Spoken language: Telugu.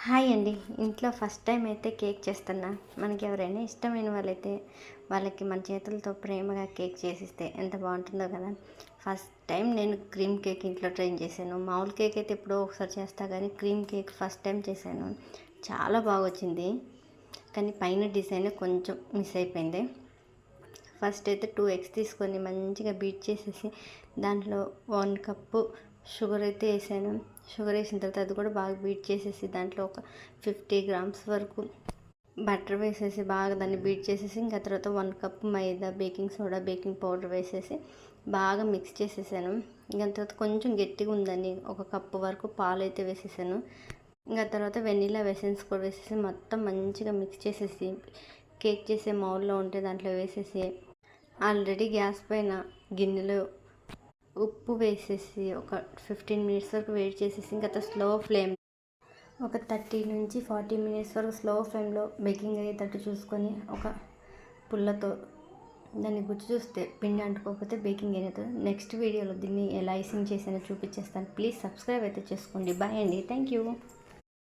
హాయ్ అండి. ఇంట్లో ఫస్ట్ టైం అయితే కేక్ చేస్తున్నా. మనకి ఎవరైనా ఇష్టమైన వాళ్ళైతే వాళ్ళకి మన చేతులతో ప్రేమగా కేక్ చేసిస్తే ఎంత బాగుంటుందో కదా. ఫస్ట్ టైం నేను క్రీమ్ కేక్ ఇంట్లో ట్రై చేశాను. మామూలు కేక్ అయితే ఎప్పుడో ఒకసారి చేస్తా, కానీ క్రీమ్ కేక్ ఫస్ట్ టైం చేశాను. చాలా బాగా వచ్చింది, కానీ పైన డిజైన్ కొంచెం మిస్ అయిపోయింది. ఫస్ట్ అయితే 2 ఎగ్స్ తీసుకొని మంచిగా బీట్ చేసేసి దాంట్లో 1 కప్పు షుగర్ అయితే వేసాను. షుగర్ వేసిన తర్వాత అది కూడా బాగా బీట్ చేసేసి దాంట్లో ఒక 50 గ్రామ్స్ వరకు బటర్ వేసేసి బాగా దాన్ని బీట్ చేసేసి, ఇంకా తర్వాత 1 కప్పు మైదా, బేకింగ్ సోడా, బేకింగ్ పౌడర్ వేసేసి బాగా మిక్స్ చేసేసాను. ఇంకా తర్వాత కొంచెం గట్టిగా ఉందని 1 కప్పు వరకు పాలు అయితే వేసేసాను. ఇంకా తర్వాత వెనీలా ఎసెన్స్ కూడా వేసేసి మొత్తం మంచిగా మిక్స్ చేసేసి కేక్ చేసే మౌల్లో ఉంటే దాంట్లో వేసేసి ఆల్రెడీ గ్యాస్ పైన గిన్నెలో ఉప్పు వేసేసి ఒక 15 మినిట్స్ వరకు వెయిట్ చేసేసి, ఇంకా స్లో ఫ్లేమ్ ఒక 30 నుంచి 40 మినిట్స్ వరకు స్లో ఫ్లేమ్లో బేకింగ్ అయ్యేటట్టు చూసుకొని ఒక పుల్లతో దాన్ని గుచ్చి చూస్తే పిండి అంటుకోకపోతే బేకింగ్ అయినట్టు. నెక్స్ట్ వీడియోలో దీన్ని ఎలా ఐసింగ్ చేసానో చూపించేస్తాను. ప్లీజ్ సబ్స్క్రైబ్ అయితే చేసుకోండి. బాయ్ అండి. Thank you.